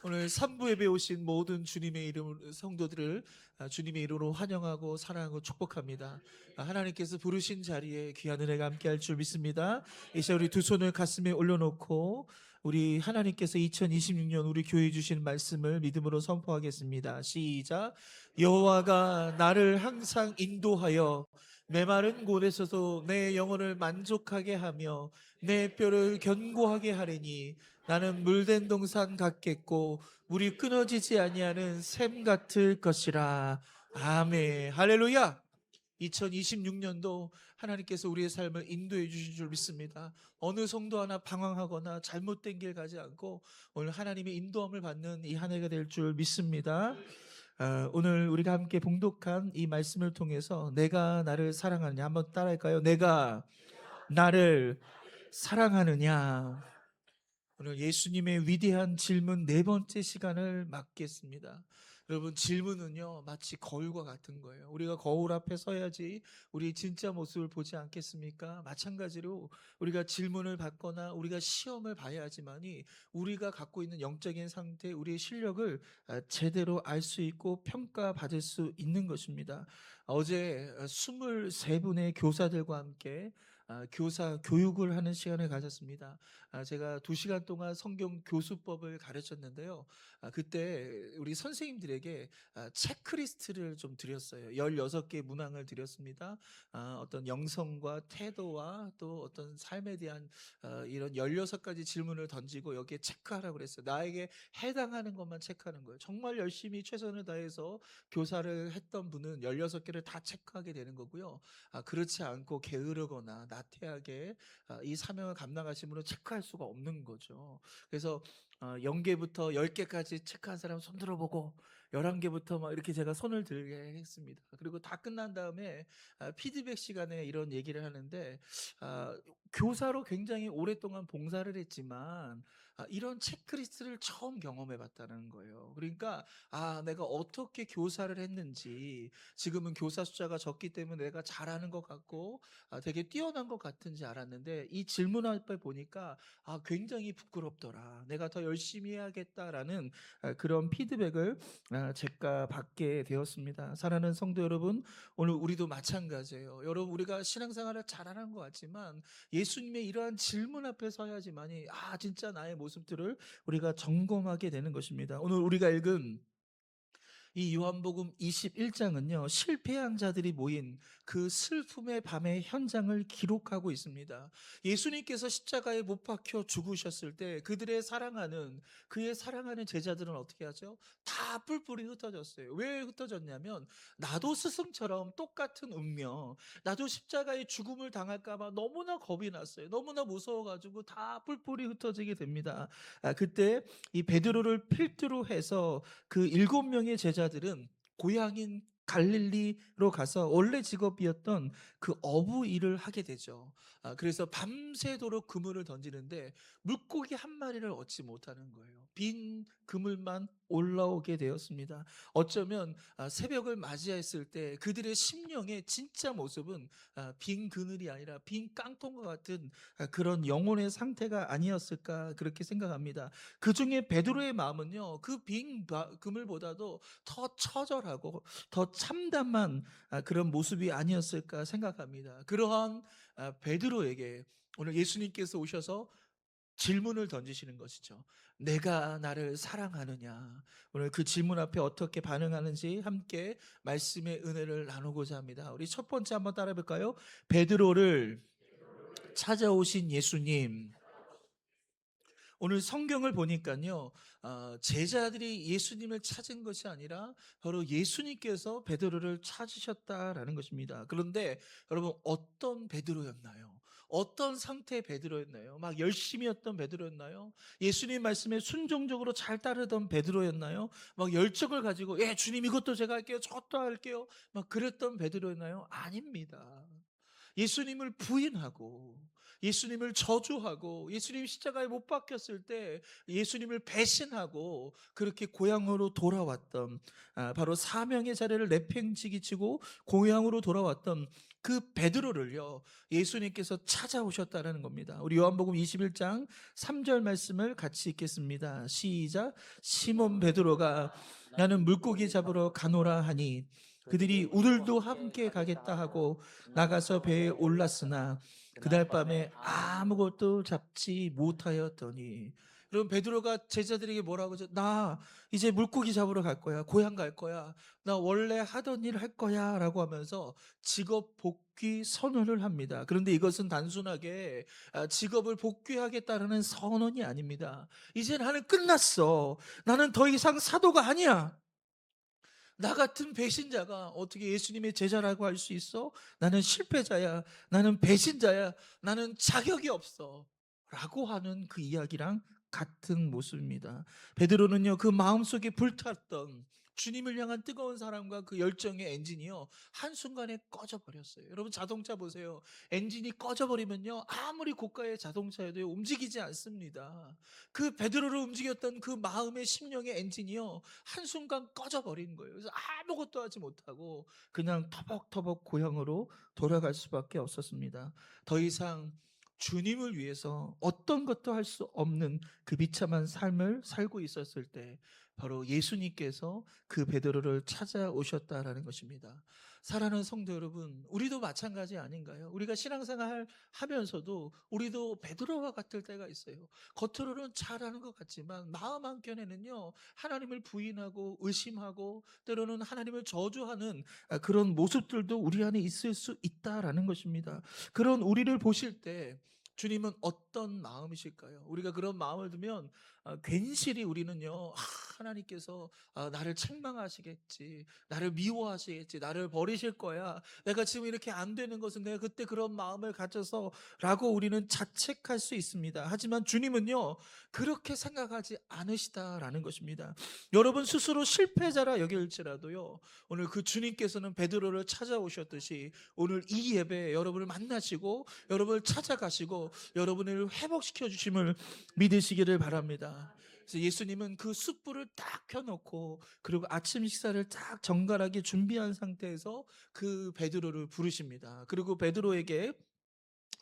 오늘 3부 예배 오신 모든 주님의 이름 성도들을 주님의 이름으로 환영하고 사랑하고 축복합니다. 하나님께서 부르신 자리에 귀한 은혜가 함께할 줄 믿습니다. 이제 우리 두 손을 가슴에 올려놓고 우리 하나님께서 2026년 우리 교회 주신 말씀을 믿음으로 선포하겠습니다. 시작. 여호와가 나를 항상 인도하여 메마른 곳에서도 내 영혼을 만족하게 하며 내 뼈를 견고하게 하리니 나는 물된 동산 같겠고 물이 끊어지지 아니하는 샘 같을 것이라. 아멘. 할렐루야. 2026년도 하나님께서 우리의 삶을 인도해 주신 줄 믿습니다. 어느 성도 하나 방황하거나 잘못된 길 가지 않고 오늘 하나님의 인도함을 받는 이 한 해가 될 줄 믿습니다. 오늘 우리가 함께 봉독한 이 말씀을 통해서 내가 나를 사랑하느냐 한번 따라할까요? 내가 나를 사랑하느냐. 오늘 예수님의 위대한 질문 네 번째 시간을 맡겠습니다. 여러분, 질문은요 마치 거울과 같은 거예요. 우리가 거울 앞에 서야지 우리 진짜 모습을 보지 않겠습니까? 마찬가지로 우리가 질문을 받거나 우리가 시험을 봐야 하지만이 우리가 갖고 있는 영적인 상태, 우리의 실력을 제대로 알 수 있고 평가받을 수 있는 것입니다. 어제 23분의 교사들과 함께 교사 교육을 하는 시간을 가졌습니다. 제가 2시간 동안 성경 교수법을 가르쳤는데요. 그때 우리 선생님들에게 체크리스트를 좀 드렸어요. 16개 문항을 드렸습니다. 어떤 영성과 태도와 또 어떤 삶에 대한 이런 16가지 질문을 던지고 여기에 체크하라고 그랬어요. 나에게 해당하는 것만 체크하는 거예요. 정말 열심히 최선을 다해서 교사를 했던 분은 16개를 다 체크하게 되는 거고요. 그렇지 않고 게으르거나 나태하게 이 사명을 감당하신 분은 체크할 수가 없는 거죠. 그래서 0개부터 10개까지 체크한 사람 손 들어보고 11개부터 막 이렇게 제가 손을 들게 했습니다. 그리고 다 끝난 다음에 피드백 시간에 이런 얘기를 하는데, 아, 교사로 굉장히 오랫동안 봉사를 했지만 이런 체크리스트를 처음 경험해 봤다는 거예요. 그러니까 내가 어떻게 교사를 했는지, 지금은 교사 숫자가 적기 때문에 내가 잘하는 것 같고 되게 뛰어난 것 같은지 알았는데, 이 질문 앞에 보니까 굉장히 부끄럽더라. 내가 더 열심히 해야겠다라는 그런 피드백을 제가 받게 되었습니다. 사랑하는 성도 여러분, 오늘 우리도 마찬가지예요. 여러분, 우리가 신앙생활을 잘하는 것 같지만 예수님의 이러한 질문 앞에 서야지만이 진짜 나의 모습들을 우리가 점검하게 되는 것입니다. 오늘 우리가 읽은 이 요한복음 21장은요, 실패한 자들이 모인 그 슬픔의 밤의 현장을 기록하고 있습니다. 예수님께서 십자가에 못 박혀 죽으셨을 때 그의 사랑하는 제자들은 어떻게 하죠? 다 뿔뿔이 흩어졌어요. 왜 흩어졌냐면, 나도 스승처럼 똑같은 운명, 나도 십자가의 죽음을 당할까봐 너무나 겁이 났어요. 너무나 무서워가지고 다 뿔뿔이 흩어지게 됩니다. 그때 이 베드로를 필두로 해서 그 7명의 제자들은 고향인 갈릴리로 가서 원래 직업이었던 그 어부 일을 하게 되죠. 그래서 밤새도록 그물을 던지는데 물고기 한 마리를 얻지 못하는 거예요. 빈 그물만 올라오게 되었습니다. 어쩌면 새벽을 맞이했을 때 그들의 심령의 진짜 모습은 빈 그늘이 아니라 빈 깡통과 같은 그런 영혼의 상태가 아니었을까, 그렇게 생각합니다. 그 중에 베드로의 마음은요, 그 빈 그물보다도 더 처절하고 더 참담한 그런 모습이 아니었을까 생각합니다. 그러한 베드로에게 오늘 예수님께서 오셔서 질문을 던지시는 것이죠. 내가 나를 사랑하느냐? 오늘 그 질문 앞에 어떻게 반응하는지 함께 말씀의 은혜를 나누고자 합니다. 우리 첫 번째 한번 따라해 볼까요? 베드로를 찾아오신 예수님. 오늘 성경을 보니까요, 제자들이 예수님을 찾은 것이 아니라 바로 예수님께서 베드로를 찾으셨다라는 것입니다. 그런데 여러분, 어떤 베드로였나요? 어떤 상태의 베드로였나요? 막 열심히 했던 베드로였나요? 예수님 말씀에 순종적으로 잘 따르던 베드로였나요? 막 열정을 가지고, 예, 주님 이것도 제가 할게요, 저것도 할게요, 막 그랬던 베드로였나요? 아닙니다. 예수님을 부인하고 예수님을 저주하고 예수님 십자가에 못 박혔을 때 예수님을 배신하고 그렇게 고향으로 돌아왔던, 바로 사명의 자리를 내팽지기치고 고향으로 돌아왔던 그 베드로를요, 예수님께서 찾아오셨다는 겁니다. 우리 요한복음 21장 3절 말씀을 같이 읽겠습니다. 시작. 시몬 베드로가 나는 물고기 잡으러 가노라 하니 그들이 우리도 함께 가겠다 하고 나가서 배에 올랐으나 그날 밤에 아무것도 잡지 못하였더니. 여러분, 베드로가 제자들에게 뭐라고 하죠? 나 이제 물고기 잡으러 갈 거야. 고향 갈 거야. 나 원래 하던 일 할 거야. 라고 하면서 직업 복귀 선언을 합니다. 그런데 이것은 단순하게 직업을 복귀하겠다는 선언이 아닙니다. 이제 나는 끝났어. 나는 더 이상 사도가 아니야. 나 같은 배신자가 어떻게 예수님의 제자라고 할 수 있어? 나는 실패자야. 나는 배신자야. 나는 자격이 없어. 라고 하는 그 이야기랑 같은 모습입니다. 베드로는요, 그 마음속에 불탔던 주님을 향한 뜨거운 사랑과 그 열정의 엔진이요, 한순간에 꺼져버렸어요. 여러분, 자동차 보세요. 엔진이 꺼져버리면요, 아무리 고가의 자동차여도 움직이지 않습니다. 그 베드로를 움직였던 그 마음의 심령의 엔진이요, 한순간 꺼져버린 거예요. 그래서 아무것도 하지 못하고 그냥 터벅터벅 고향으로 돌아갈 수밖에 없었습니다. 더 이상 주님을 위해서 어떤 것도 할 수 없는 그 비참한 삶을 살고 있었을 때 바로 예수님께서 그 베드로를 찾아오셨다라는 것입니다. 사랑하는 성도 여러분, 우리도 마찬가지 아닌가요? 우리가 신앙생활 하면서도 우리도 베드로와 같을 때가 있어요. 겉으로는 잘하는 것 같지만 마음 한켠에는요, 하나님을 부인하고 의심하고 때로는 하나님을 저주하는 그런 모습들도 우리 안에 있을 수 있다라는 것입니다. 그런 우리를 보실 때 주님은 어떤 마음이실까요? 우리가 그런 마음을 두면 괜시리 우리는요, 하나님께서 나를 책망하시겠지, 나를 미워하시겠지, 나를 버리실 거야, 내가 지금 이렇게 안 되는 것은 내가 그때 그런 마음을 가져서 라고 우리는 자책할 수 있습니다. 하지만 주님은요, 그렇게 생각하지 않으시다라는 것입니다. 여러분 스스로 실패자라 여길지라도요, 오늘 그 주님께서는 베드로를 찾아오셨듯이 오늘 이 예배에 여러분을 만나시고 여러분을 찾아가시고 여러분을 회복시켜 주심을 믿으시기를 바랍니다. 그래서 예수님은 그 숯불을 딱 켜놓고 그리고 아침 식사를 딱 정갈하게 준비한 상태에서 그 베드로를 부르십니다. 그리고 베드로에게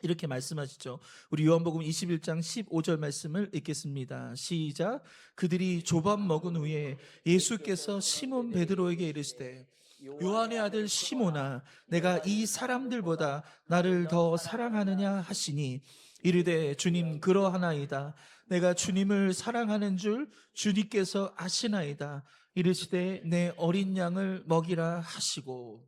이렇게 말씀하시죠. 우리 요한복음 21장 15절 말씀을 읽겠습니다. 시작. 그들이 조밥 먹은 후에 예수께서 시몬 베드로에게 이르시되 요한의 아들 시몬아, 내가 이 사람들보다 나를 더 사랑하느냐 하시니 이르되 주님 그러하나이다. 내가 주님을 사랑하는 줄 주님께서 아시나이다. 이르시되 내 어린 양을 먹이라 하시고.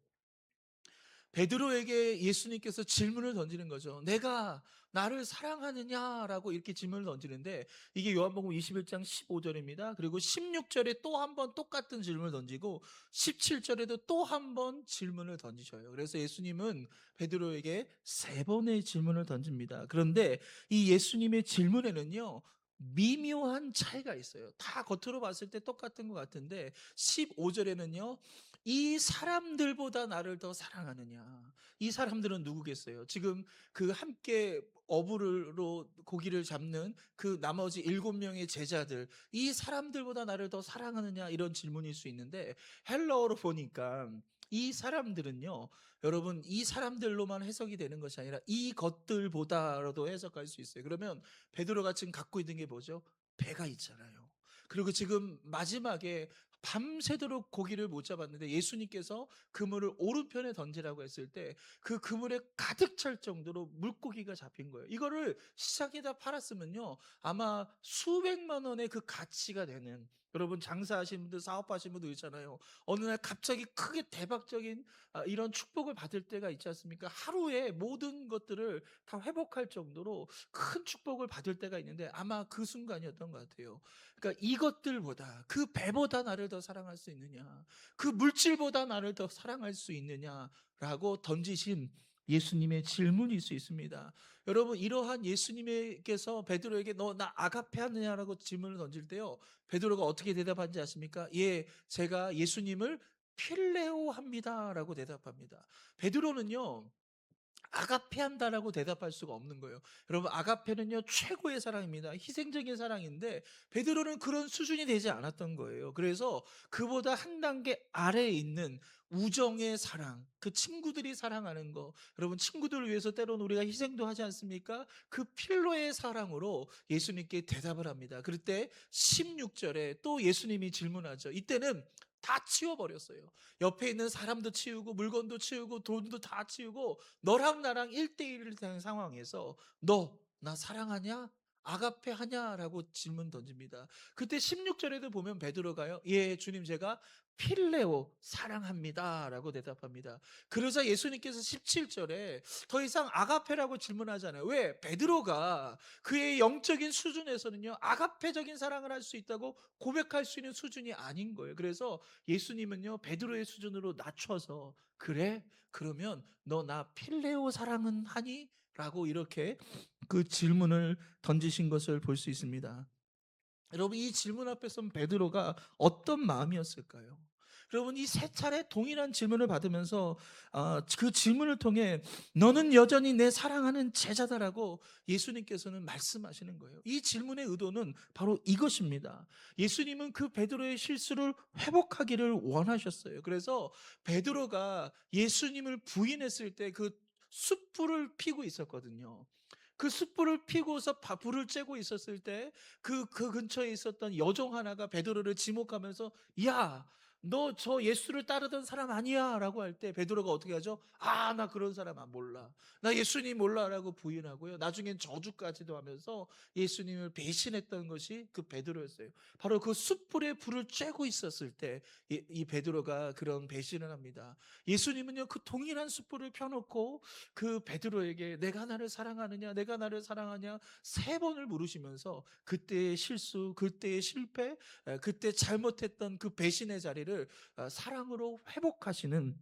베드로에게 예수님께서 질문을 던지는 거죠. 내가 나를 사랑하느냐라고 이렇게 질문을 던지는데 이게 요한복음 21장 15절입니다. 그리고 16절에 또 한 번 똑같은 질문을 던지고 17절에도 또 한 번 질문을 던지셔요. 그래서 예수님은 베드로에게 세 번의 질문을 던집니다. 그런데 이 예수님의 질문에는요, 미묘한 차이가 있어요. 다 겉으로 봤을 때 똑같은 것 같은데 15절에는요, 이 사람들보다 나를 더 사랑하느냐. 이 사람들은 누구겠어요? 지금 그 함께 어부로 고기를 잡는 그 나머지 7명의 제자들, 이 사람들보다 나를 더 사랑하느냐, 이런 질문일 수 있는데 헬라어로 보니까 이 사람들은요, 여러분, 이 사람들로만 해석이 되는 것이 아니라 이 것들보다로도 해석할 수 있어요. 그러면 베드로가 지금 갖고 있는 게 뭐죠? 배가 있잖아요. 그리고 지금 마지막에 밤새도록 고기를 못 잡았는데 예수님께서 그물을 오른편에 던지라고 했을 때 그 그물에 가득 찰 정도로 물고기가 잡힌 거예요. 이거를 시장에다 팔았으면요, 아마 수백만 원의 그 가치가 되는, 여러분 장사하시는 분들, 사업하시는 분들 있잖아요. 어느 날 갑자기 크게 대박적인 이런 축복을 받을 때가 있지 않습니까? 하루에 모든 것들을 다 회복할 정도로 큰 축복을 받을 때가 있는데 아마 그 순간이었던 것 같아요. 그러니까 이것들보다, 그 배보다 나를 더 사랑할 수 있느냐, 그 물질보다 나를 더 사랑할 수 있느냐라고 던지신 예수님의 질문일 수 있습니다. 여러분, 이러한 예수님께서 베드로에게 너 나 아가페 하느냐라고 질문을 던질 때요, 베드로가 어떻게 대답하는지 아십니까? 예, 제가 예수님을 필레오 합니다라고 대답합니다. 베드로는요, 아가페한다라고 대답할 수가 없는 거예요. 여러분, 아가페는요 최고의 사랑입니다. 희생적인 사랑인데 베드로는 그런 수준이 되지 않았던 거예요. 그래서 그보다 한 단계 아래에 있는 우정의 사랑, 그 친구들이 사랑하는 거, 여러분 친구들을 위해서 때로는 우리가 희생도 하지 않습니까? 그 필로의 사랑으로 예수님께 대답을 합니다. 그럴 때 16절에 또 예수님이 질문하죠. 이때는 다 치워버렸어요. 옆에 있는 사람도 치우고 물건도 치우고 돈도 다 치우고 너랑 나랑 1대1을 된 상황에서 너 나 사랑하냐? 아가페 하냐라고 질문 던집니다. 그때 16절에도 보면 베드로가요. 예, 주님 제가 필레오 사랑합니다라고 대답합니다. 그러자 예수님께서 17절에 더 이상 아가페라고 질문하잖아요. 왜? 베드로가 그의 영적인 수준에서는요. 아가페적인 사랑을 할 수 있다고 고백할 수 있는 수준이 아닌 거예요. 그래서 예수님은요. 베드로의 수준으로 낮춰서 그래? 그러면 너 나 필레오 사랑은 하니? 라고 이렇게 그 질문을 던지신 것을 볼 수 있습니다. 여러분, 이 질문 앞에 선 베드로가 어떤 마음이었을까요? 여러분, 이 세 차례 동일한 질문을 받으면서 그 질문을 통해 너는 여전히 내 사랑하는 제자다라고 예수님께서는 말씀하시는 거예요. 이 질문의 의도는 바로 이것입니다. 예수님은 그 베드로의 실수를 회복하기를 원하셨어요. 그래서 베드로가 예수님을 부인했을 때 그 숯불을 피고 있었거든요. 그 숯불을 피고서 불을 쬐고 있었을 때 그 근처에 있었던 여종 하나가 베드로를 지목하면서 야, 너 저 예수를 따르던 사람 아니야 라고 할 때 베드로가 어떻게 하죠? 아, 나 그런 사람 몰라. 나 예수님 몰라 라고 부인하고요. 나중엔 저주까지도 하면서 예수님을 배신했던 것이 그 베드로였어요. 바로 그 숯불에 불을 쬐고 있었을 때 이 베드로가 그런 배신을 합니다. 예수님은요 그 동일한 숯불을 펴놓고 그 베드로에게 내가 나를 사랑하느냐 내가 나를 사랑하냐 세 번을 물으시면서 그때의 실수 그때의 실패 그때 잘못했던 그 배신의 자리를 사랑으로 회복하시는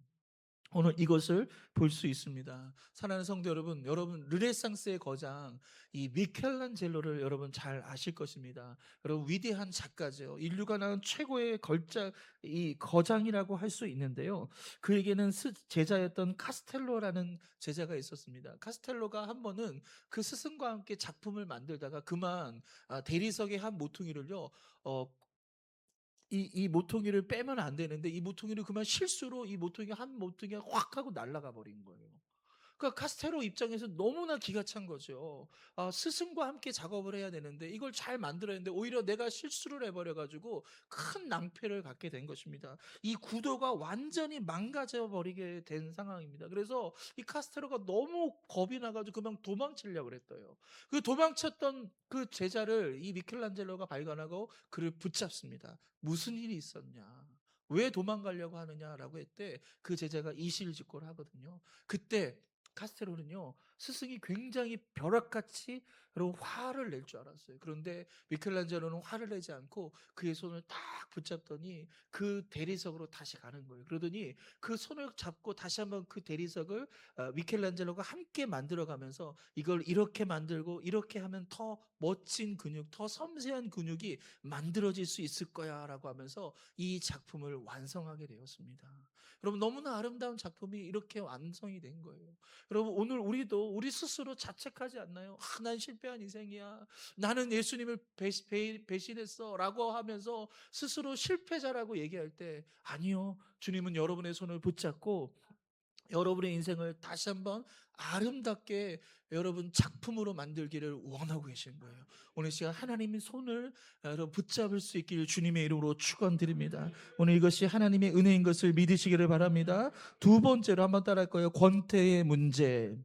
오늘 이것을 볼 수 있습니다. 사랑하는 성도 여러분, 여러분 르네상스의 거장 이 미켈란젤로를 여러분 잘 아실 것입니다. 여러분 위대한 작가죠. 인류가 낳은 최고의 걸작 이 거장이라고 할 수 있는데요. 그에게는 제자였던 카스텔로라는 제자가 있었습니다. 카스텔로가 한 번은 그 스승과 함께 작품을 만들다가 그만 대리석의 한 모퉁이를요. 어, 이 모퉁이를 빼면 안 되는데 이 모퉁이를 그만 실수로 이 모퉁이가 한 모퉁이가 확 하고 날아가 버린 거예요. 그러니까 카스테로 입장에서 너무나 기가 찬 거죠. 스승과 함께 작업을 해야 되는데 이걸 잘 만들어야 되는데 오히려 내가 실수를 해버려가지고 큰 낭패를 갖게 된 것입니다. 이 구도가 완전히 망가져 버리게 된 상황입니다. 그래서 이 카스테로가 너무 겁이 나가지고 그냥 도망치려고 그랬어요. 그 도망쳤던 그 제자를 이 미켈란젤로가 발견하고 그를 붙잡습니다. 무슨 일이 있었냐? 왜 도망가려고 하느냐라고 했대 그 제자가 이실직고를 하거든요. 그때 카스테로는요 스승이 굉장히 벼락같이 그런 화를 낼 줄 알았어요. 그런데 미켈란젤로는 화를 내지 않고 그의 손을 딱 붙잡더니 그 대리석으로 다시 가는 거예요. 그러더니 그 손을 잡고 다시 한번 그 대리석을 미켈란젤로가 함께 만들어가면서 이걸 이렇게 만들고 이렇게 하면 더 멋진 근육, 더 섬세한 근육이 만들어질 수 있을 거야라고 하면서 이 작품을 완성하게 되었습니다. 여러분 너무나 아름다운 작품이 이렇게 완성이 된 거예요. 여러분 오늘 우리도 우리 스스로 자책하지 않나요? 난 실패한 인생이야. 나는 예수님을 배신했어 라고 하면서 스스로 실패자라고 얘기할 때 아니요. 주님은 여러분의 손을 붙잡고 여러분의 인생을 다시 한번 아름답게 여러분 작품으로 만들기를 원하고 계신 거예요. 오늘 시간 하나님의 손을 여러분 붙잡을 수 있기를 주님의 이름으로 축원드립니다. 오늘 이것이 하나님의 은혜인 것을 믿으시기를 바랍니다. 두 번째로 한번 따라할 거예요. 권태의 문제.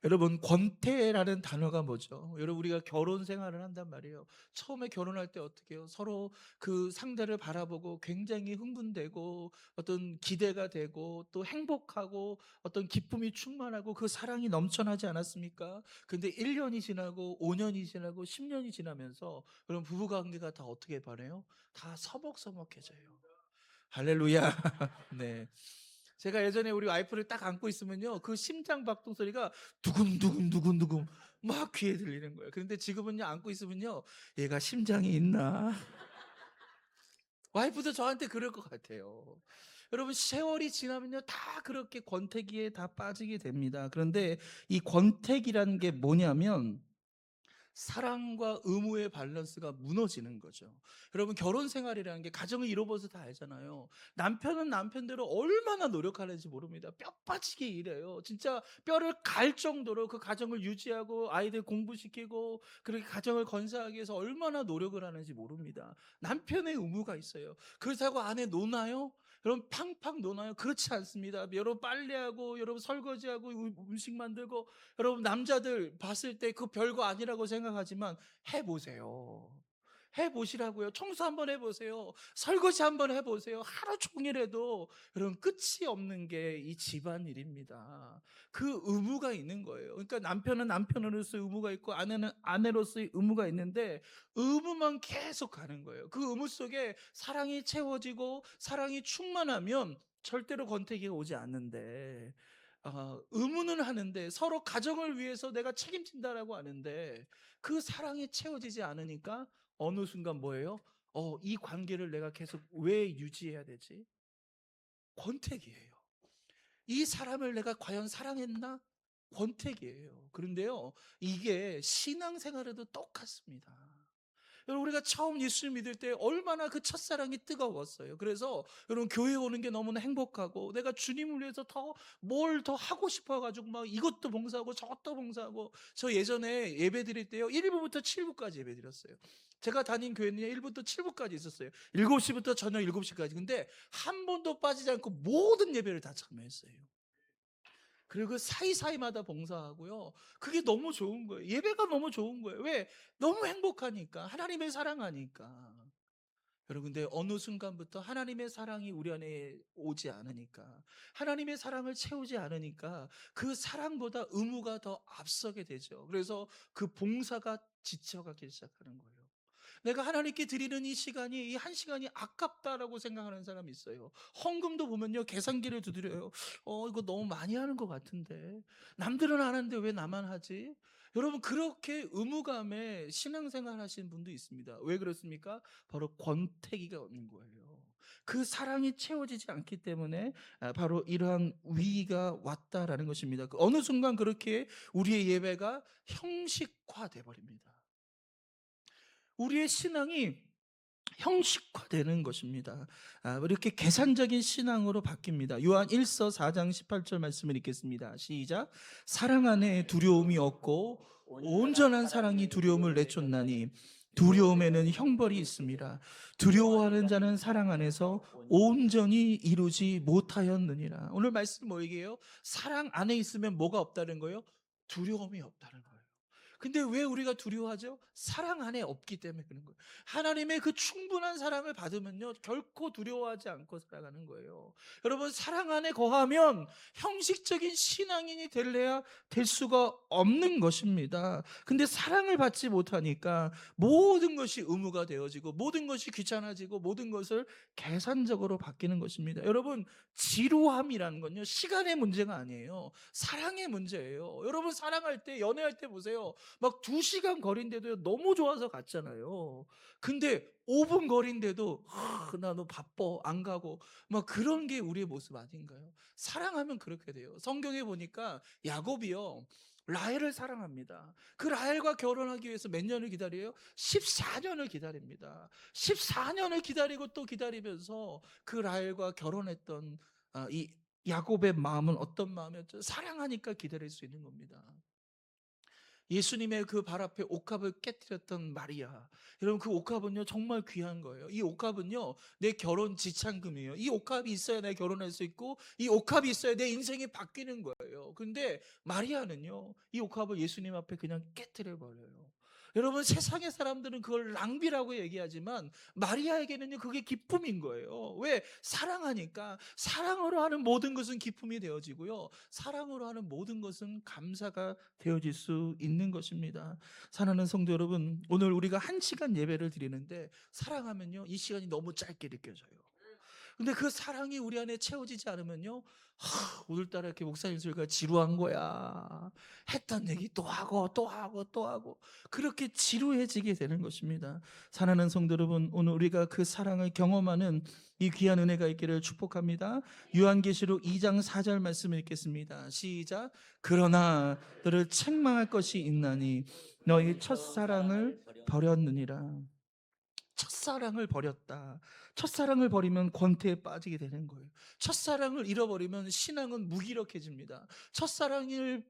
여러분 권태라는 단어가 뭐죠? 여러분 우리가 결혼 생활을 한단 말이에요. 처음에 결혼할 때 어떻게 해요? 서로 그 상대를 바라보고 굉장히 흥분되고 어떤 기대가 되고 또 행복하고 어떤 기쁨이 충만하고 그 사랑이 넘쳐나지 않았습니까? 근데 1년이 지나고 5년이 지나고 10년이 지나면서 그럼 부부 관계가 다 어떻게 변해요? 다 서먹서먹해져요. 할렐루야. 네. 제가 예전에 우리 와이프를 딱 안고 있으면요. 그 심장 박동 소리가 두근두근 두근두근 막 귀에 들리는 거예요. 그런데 지금은요. 안고 있으면요. 얘가 심장이 있나? 와이프도 저한테 그럴 것 같아요. 여러분 세월이 지나면요 다 그렇게 권태기에 다 빠지게 됩니다. 그런데 이 권태기라는 게 뭐냐면 사랑과 의무의 밸런스가 무너지는 거죠. 여러분 결혼 생활이라는 게 가정을 이뤄봐서 다 알잖아요. 남편은 남편대로 얼마나 노력하는지 모릅니다. 뼈 빠지게 일해요. 진짜 뼈를 갈 정도로 그 가정을 유지하고 아이들 공부시키고 그렇게 가정을 건사하기 위해서 얼마나 노력을 하는지 모릅니다. 남편의 의무가 있어요. 그렇다고 아내 노나요? 여러분 팡팡 노나요? 그렇지 않습니다. 여러분 빨래하고 여러분 설거지하고 음식 만들고 여러분 남자들 봤을 때 그 별거 아니라고 생각하지만 해보세요. 해보시라고요. 청소 한번 해보세요. 설거지 한번 해보세요. 하루 종일 해도 여러분 끝이 없는 게 이 집안일입니다. 그 의무가 있는 거예요. 그러니까 남편은 남편으로서의 의무가 있고 아내는 아내로서의 의무가 있는데 의무만 계속 가는 거예요. 그 의무 속에 사랑이 채워지고 사랑이 충만하면 절대로 권태기가 오지 않는데 의무는 하는데 서로 가정을 위해서 내가 책임진다라고 하는데 그 사랑이 채워지지 않으니까 어느 순간 뭐예요? 이 관계를 내가 계속 왜 유지해야 되지? 권태기예요. 이 사람을 내가 과연 사랑했나? 권태기예요. 그런데요, 이게 신앙생활에도 똑같습니다. 여러분 우리가 처음 예수 믿을 때 얼마나 그 첫사랑이 뜨거웠어요. 그래서 여러분 교회 오는 게 너무나 행복하고 내가 주님을 위해서 더 뭘 더 하고 싶어 가지고 막 이것도 봉사하고 저것도 봉사하고 저 예전에 예배 드릴 때요 1부부터 7부까지 예배 드렸어요. 제가 다닌 교회는 1부터 7부까지 있었어요. 7시부터 저녁 7시까지. 근데 한 번도 빠지지 않고 모든 예배를 다 참여했어요. 그리고 그 사이사이마다 봉사하고요. 그게 너무 좋은 거예요. 예배가 너무 좋은 거예요. 왜? 너무 행복하니까. 하나님의 사랑하니까. 여러분, 근데 어느 순간부터 하나님의 사랑이 우리 안에 오지 않으니까, 하나님의 사랑을 채우지 않으니까 그 사랑보다 의무가 더 앞서게 되죠. 그래서 그 봉사가 지쳐가기 시작하는 거예요. 내가 하나님께 드리는 이 시간이, 이 한 시간이 아깝다라고 생각하는 사람이 있어요. 헌금도 보면요, 계산기를 두드려요. 이거 너무 많이 하는 것 같은데. 남들은 하는데 왜 나만 하지? 여러분, 그렇게 의무감에 신앙생활 하시는 분도 있습니다. 왜 그렇습니까? 바로 권태기가 없는 거예요. 그 사랑이 채워지지 않기 때문에 바로 이러한 위기가 왔다라는 것입니다. 어느 순간 그렇게 우리의 예배가 형식화돼 버립니다. 우리의 신앙이 형식화되는 것입니다. 이렇게 계산적인 신앙으로 바뀝니다. 요한 1서 4장 18절 말씀을 읽겠습니다. 시작. 사랑 안에 두려움이 없고 온전한 사랑이 두려움을 내쫓나니 두려움에는 형벌이 있습니다. 두려워하는 자는 사랑 안에서 온전히 이루지 못하였느니라. 오늘 말씀 뭐이게요? 사랑 안에 있으면 뭐가 없다는 거예요? 두려움이 없다는 거예요. 근데 왜 우리가 두려워하죠? 사랑 안에 없기 때문에 그런 거예요. 하나님의 그 충분한 사랑을 받으면요, 결코 두려워하지 않고 살아가는 거예요. 여러분, 사랑 안에 거하면 형식적인 신앙인이 될래야 될 수가 없는 것입니다. 근데 사랑을 받지 못하니까 모든 것이 의무가 되어지고, 모든 것이 귀찮아지고, 모든 것을 계산적으로 바뀌는 것입니다. 여러분, 지루함이라는 건요, 시간의 문제가 아니에요. 사랑의 문제예요. 여러분, 사랑할 때, 연애할 때 보세요. 막 2시간 거리인데도 너무 좋아서 갔잖아요. 근데 5분 거리인데도 나 너 바빠 안 가고 막 그런 게 우리의 모습 아닌가요? 사랑하면 그렇게 돼요. 성경에 보니까 야곱이요 라헬을 사랑합니다. 그 라헬과 결혼하기 위해서 몇 년을 기다려요? 14년을 기다립니다. 14년을 기다리고 또 기다리면서 그 라헬과 결혼했던 이 야곱의 마음은 어떤 마음이었죠? 사랑하니까 기다릴 수 있는 겁니다. 예수님의 그 발 앞에 옥합을 깨뜨렸던 마리아. 여러분 그 옥합은요 정말 귀한 거예요. 이 옥합은요 내 결혼 지참금이에요. 이 옥합이 있어야 내 결혼할 수 있고 이 옥합이 있어야 내 인생이 바뀌는 거예요. 근데 마리아는요 이 옥합을 예수님 앞에 그냥 깨뜨려 버려요. 여러분 세상의 사람들은 그걸 낭비라고 얘기하지만 마리아에게는요 그게 기쁨인 거예요. 왜? 사랑하니까. 사랑으로 하는 모든 것은 기쁨이 되어지고요. 사랑으로 하는 모든 것은 감사가 되어질 수 있는 것입니다. 사랑하는 성도 여러분, 오늘 우리가 1시간 예배를 드리는데 사랑하면요 이 시간이 너무 짧게 느껴져요. 근데 그 사랑이 우리 안에 채워지지 않으면요, 오늘따라 이렇게 목사님 소리가 지루한 거야. 했던 얘기 또 하고 또 하고 또 하고 그렇게 지루해지게 되는 것입니다. 사랑하는 성도 여러분, 오늘 우리가 그 사랑을 경험하는 이 귀한 은혜가 있기를 축복합니다. 요한계시록 2장 4절 말씀을 읽겠습니다. 시작. 그러나 너를 책망할 것이 있나니 너희 첫사랑을 버렸느니라. 첫사랑을 버렸다. 첫사랑을 버리면 권태에 빠지게 되는 거예요. 첫사랑을 잃어버리면 신앙은 무기력해집니다. 첫사랑을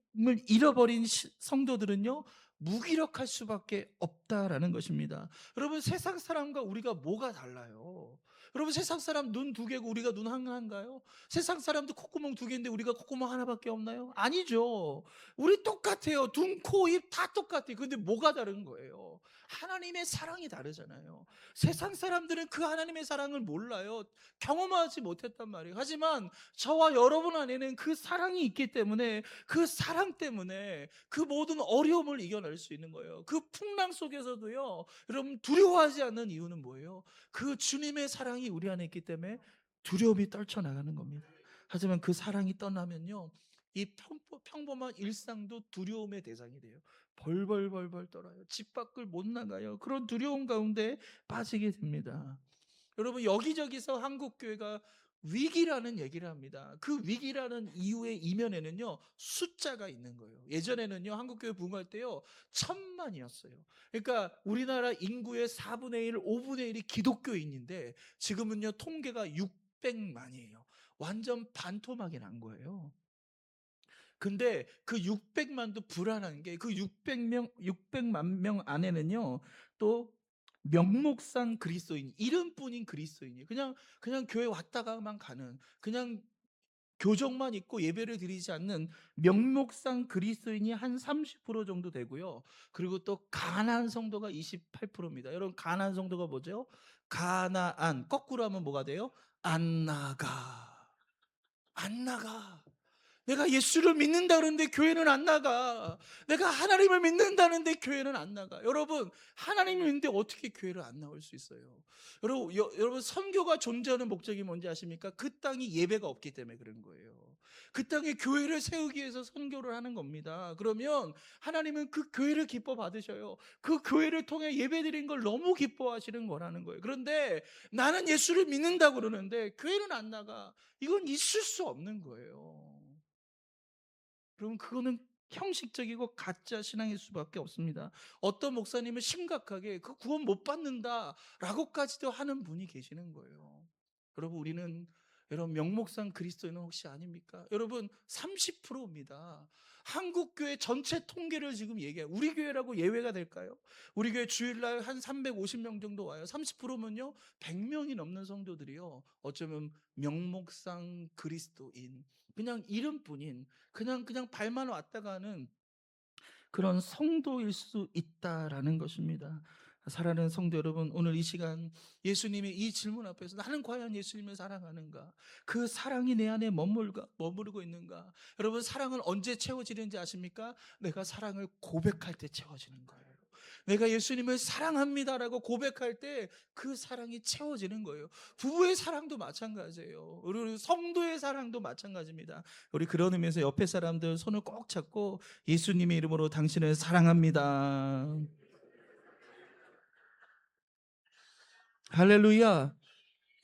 잃어버린 성도들은요, 무기력할 수밖에 없다라는 것입니다. 여러분, 세상 사람과 우리가 뭐가 달라요? 여러분, 세상 사람 눈 두 개고 우리가 눈 하나인가요? 세상 사람도 콧구멍 두 개인데 우리가 콧구멍 하나밖에 없나요? 아니죠. 우리 똑같아요. 눈, 코, 입 다 똑같아요. 근데 뭐가 다른 거예요? 하나님의 사랑이 다르잖아요. 세상 사람들은 그 하나님의 사랑을 몰라요. 경험하지 못했단 말이에요. 하지만 저와 여러분 안에는 그 사랑이 있기 때문에, 그 사랑 때문에 그 모든 어려움을 이겨낼 수 있는 거예요. 그 풍랑 속에서도요, 여러분 두려워하지 않는 이유는 뭐예요? 그 주님의 사랑이 우리 안에 있기 때문에 두려움이 떨쳐나가는 겁니다. 하지만 그 사랑이 떠나면요, 이 평범한 일상도 두려움의 대상이 돼요. 벌벌벌벌 떨어요. 집 밖을 못 나가요. 그런 두려움 가운데 빠지게 됩니다. 여러분, 여기저기서 한국교회가 위기라는 얘기를 합니다. 그 위기라는 이유의 이면에는요, 숫자가 있는 거예요. 예전에는요, 한국교회 부흥할 때요, 1,000만이었어요. 그러니까 우리나라 인구의 4분의 1, 5분의 1이 기독교인인데 지금은요, 통계가 600만이에요. 완전 반토막이 난 거예요. 근데 그 600만도 불안한 게, 그 600만 명 안에는요, 또 명목상 그리스도인, 이름뿐인 그리스도인이에요. 그냥 교회 왔다가만 가는, 그냥 교정만 있고 예배를 드리지 않는 명목상 그리스도인이 한 30% 정도 되고요. 그리고 또 가나안 성도가 28%입니다. 여러분, 가나안 성도가 뭐죠? 가나안, 거꾸로 하면 뭐가 돼요? 안 나가. 안 나가. 내가 예수를 믿는다 그러는데 교회는 안 나가. 내가 하나님을 믿는다는데 교회는 안 나가. 여러분, 하나님을 믿는데 어떻게 교회를 안 나올 수 있어요? 여러분, 선교가 존재하는 목적이 뭔지 아십니까? 그 땅이 예배가 없기 때문에 그런 거예요. 그 땅에 교회를 세우기 위해서 선교를 하는 겁니다. 그러면 하나님은 그 교회를 기뻐 받으셔요. 그 교회를 통해 예배 드린 걸 너무 기뻐하시는 거라는 거예요. 그런데 나는 예수를 믿는다고 그러는데 교회는 안 나가. 이건 있을 수 없는 거예요. 그러면 그거는 형식적이고 가짜 신앙일 수밖에 없습니다. 어떤 목사님은 심각하게 그 구원 못 받는다라고까지도 하는 분이 계시는 거예요. 여러분, 여러분 명목상 그리스도인은 혹시 아닙니까? 여러분, 30%입니다. 한국 교회 전체 통계를 지금 얘기해요. 우리 교회라고 예외가 될까요? 우리 교회 주일날 한 350명 정도 와요. 30%면요 100명이 넘는 성도들이요, 어쩌면 명목상 그리스도인, 그냥 이름뿐인, 그냥 발만 왔다 가는 그런 성도일 수 있다라는 것입니다. 사랑하는 성도 여러분, 오늘 이 시간 예수님의 이 질문 앞에서 나는 과연 예수님을 사랑하는가? 그 사랑이 내 안에 머무르고 있는가? 여러분, 사랑은 언제 채워지는지 아십니까? 내가 사랑을 고백할 때 채워지는 거예요. 내가 예수님을 사랑합니다라고 고백할 때 그 사랑이 채워지는 거예요. 부부의 사랑도 마찬가지예요. 우리 성도의 사랑도 마찬가지입니다. 우리 그런 의미에서 옆에 사람들 손을 꼭 잡고 예수님의 이름으로 당신을 사랑합니다. 할렐루야.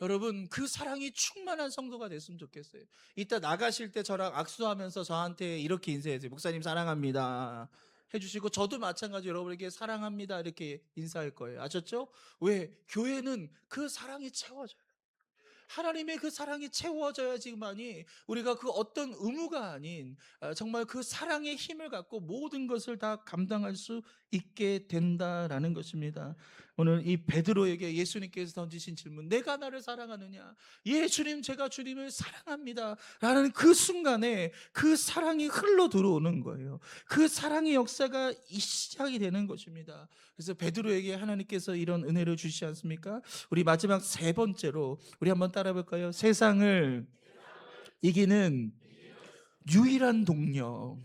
여러분, 그 사랑이 충만한 성도가 됐으면 좋겠어요. 이따 나가실 때 저랑 악수하면서 저한테 이렇게 인사해주세요. 목사님 사랑합니다 해주시고, 저도 마찬가지 여러분에게 사랑합니다 이렇게 인사할 거예요. 아셨죠? 왜? 교회는 그 사랑이 채워져요. 하나님의 그 사랑이 채워져야지만이 우리가 그 어떤 의무가 아닌 정말 그 사랑의 힘을 갖고 모든 것을 다 감당할 수 있게 된다라는 것입니다. 오늘 이 베드로에게 예수님께서 던지신 질문, 내가 나를 사랑하느냐? 예, 주님, 제가 주님을 사랑합니다 라는 그 순간에 그 사랑이 흘러 들어오는 거예요. 그 사랑의 역사가 시작이 되는 것입니다. 그래서 베드로에게 하나님께서 이런 은혜를 주시지 않습니까? 우리 마지막 세 번째로 우리 한번 따라 볼까요? 세상을 이기는 유일한 동력.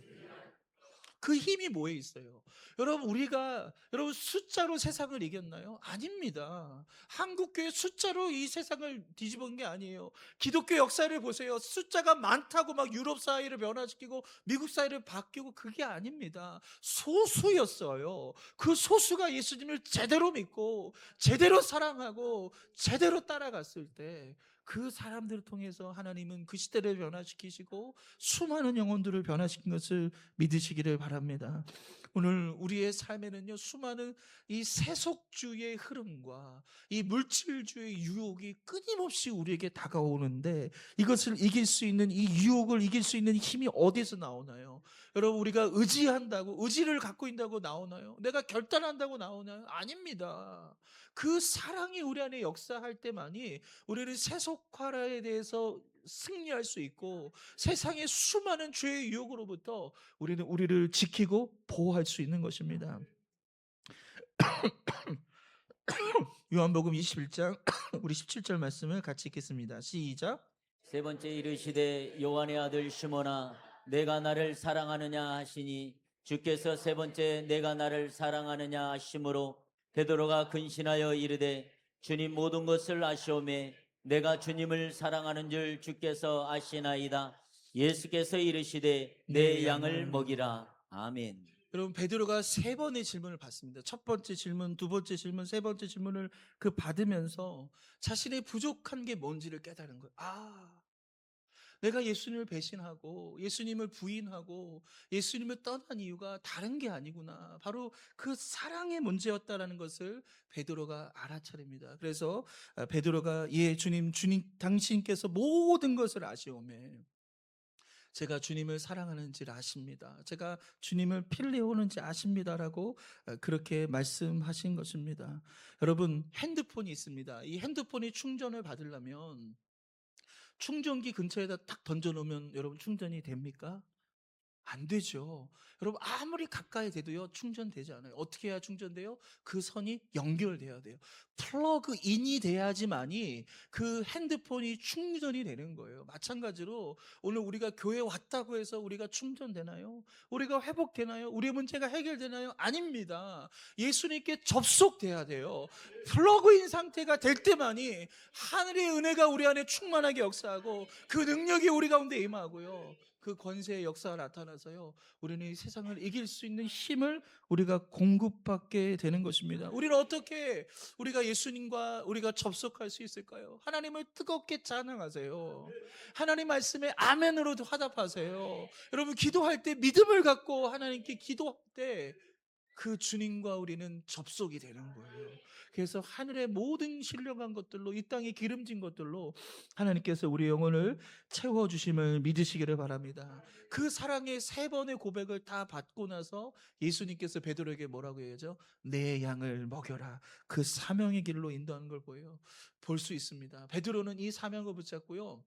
그 힘이 뭐에 있어요? 여러분 숫자로 세상을 이겼나요? 아닙니다. 한국교회 숫자로 이 세상을 뒤집은 게 아니에요. 기독교 역사를 보세요. 숫자가 많다고 막 유럽 사회를 변화시키고 미국 사회를 바뀌고 그게 아닙니다. 소수였어요. 그 소수가 예수님을 제대로 믿고 제대로 사랑하고 제대로 따라갔을 때 그 사람들을 통해서 하나님은 그 시대를 변화시키시고 수많은 영혼들을 변화시킨 것을 믿으시기를 바랍니다. 오늘 우리의 삶에는요, 수많은 이 세속주의의 흐름과 이 물질주의 유혹이 끊임없이 우리에게 다가오는데, 이것을 이길 수 있는, 이 유혹을 이길 수 있는 힘이 어디서 나오나요? 여러분, 우리가 의지한다고, 의지를 갖고 있다고 나오나요? 내가 결단한다고 나오나요? 아닙니다. 그 사랑이 우리 안에 역사할 때만이 우리는 세속화에 대해서 승리할 수 있고, 세상의 수많은 죄의 유혹으로부터 우리는 우리를 지키고 보호할 수 있는 것입니다. 요한복음 21장 우리 17절 말씀을 같이 읽겠습니다. 시작. 세 번째 이르시되 요한의 아들 시몬아 내가 나를 사랑하느냐 하시니 주께서 세 번째 내가 나를 사랑하느냐 하심으로 베드로가 근신하여 이르되 주님 모든 것을 아시오매 내가 주님을 사랑하는 줄 주께서 아시나이다. 예수께서 이르시되 내 양을 먹이라. 아멘. 여러분, 베드로가 세 번의 질문을 받습니다. 첫 번째 질문, 두 번째 질문, 세 번째 질문을 받으면서 자신의 부족한 게 뭔지를 깨달은 거예요. 내가 예수님을 배신하고 예수님을 부인하고 예수님을 떠난 이유가 다른 게 아니구나. 바로 그 사랑의 문제였다라는 것을 베드로가 알아차립니다. 그래서 베드로가 주님 당신께서 모든 것을 아시오매 제가 주님을 사랑하는지를 아십니다. 제가 주님을 필요하는지 아십니다라고 그렇게 말씀하신 것입니다. 여러분, 핸드폰이 있습니다. 이 핸드폰이 충전을 받으려면 충전기 근처에다 딱 던져놓으면 여러분 충전이 됩니까? 안 되죠. 여러분, 아무리 가까이 대도요 충전되지 않아요. 어떻게 해야 충전돼요? 그 선이 연결돼야 돼요. 플러그인이 돼야지만이 그 핸드폰이 충전이 되는 거예요. 마찬가지로 오늘 우리가 교회 왔다고 해서 우리가 충전되나요? 우리가 회복되나요? 우리의 문제가 해결되나요? 아닙니다. 예수님께 접속돼야 돼요. 플러그인 상태가 될 때만이 하늘의 은혜가 우리 안에 충만하게 역사하고 그 능력이 우리 가운데 임하고요, 그 권세의 역사가 나타나서요, 우리는 이 세상을 이길 수 있는 힘을 우리가 공급받게 되는 것입니다. 우리는 어떻게 우리가 예수님과 우리가 접속할 수 있을까요? 하나님을 뜨겁게 찬양하세요. 하나님 말씀에 아멘으로도 화답하세요. 여러분, 기도할 때 믿음을 갖고 하나님께 기도할 때 그 주님과 우리는 접속이 되는 거예요. 그래서 하늘의 모든 신령한 것들로, 이 땅의 기름진 것들로 하나님께서 우리 영혼을 채워주심을 믿으시기를 바랍니다. 그 사랑의 세 번의 고백을 다 받고 나서 예수님께서 베드로에게 뭐라고 해야죠? 내 양을 먹여라. 그 사명의 길로 인도하는 걸 볼 수 있습니다. 베드로는 이 사명을 붙잡고요,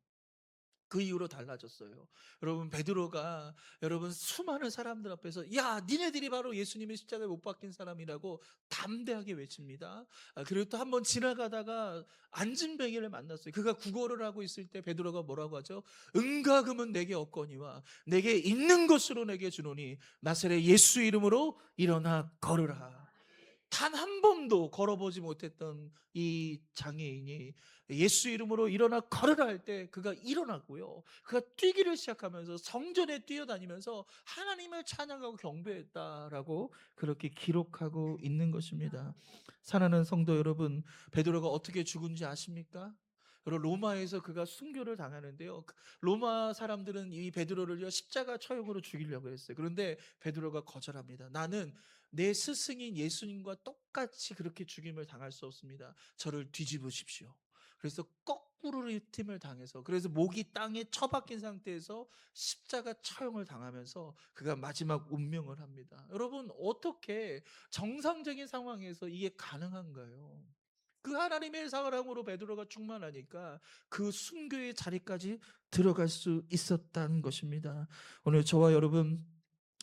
그 이후로 달라졌어요. 여러분, 베드로가 수많은 사람들 앞에서 야, 니네들이 바로 예수님의 십자가에 못 박힌 사람이라고 담대하게 외칩니다. 그리고 또 한번 지나가다가 안진뱅이를 만났어요. 그가 구걸을 하고 있을 때 베드로가 뭐라고 하죠? 은과 금은 내게 없거니와 내게 있는 것으로 내게 주노니 나사렛 예수 이름으로 일어나 걸으라. 단 한 번도 걸어보지 못했던 이 장애인이 예수 이름으로 일어나 걸으라 할 때 그가 일어났고요, 그가 뛰기를 시작하면서 성전에 뛰어다니면서 하나님을 찬양하고 경배했다라고 그렇게 기록하고 있는 것입니다. 사랑하는 성도 여러분, 베드로가 어떻게 죽은지 아십니까? 여러분, 로마에서 그가 순교를 당하는데요, 로마 사람들은 이 베드로를 십자가 처형으로 죽이려고 했어요. 그런데 베드로가 거절합니다. 나는 내 스승인 예수님과 똑같이 그렇게 죽임을 당할 수 없습니다. 저를 뒤집으십시오. 그래서 거꾸로 팀을 당해서, 그래서 목이 땅에 처박힌 상태에서 십자가 처형을 당하면서 그가 마지막 운명을 합니다. 여러분, 어떻게 정상적인 상황에서 이게 가능한가요? 그 하나님의 사랑으로 베드로가 충만하니까 그 순교의 자리까지 들어갈 수 있었다는 것입니다. 오늘 저와 여러분,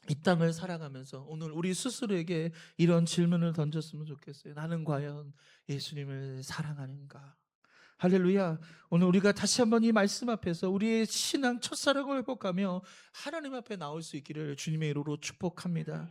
이 땅을 살아가면서 오늘 우리 스스로에게 이런 질문을 던졌으면 좋겠어요. 나는 과연 예수님을 사랑하는가? 할렐루야. 오늘 우리가 다시 한번 이 말씀 앞에서 우리의 신앙 첫사랑을 회복하며 하나님 앞에 나올 수 있기를 주님의 이름으로 축복합니다.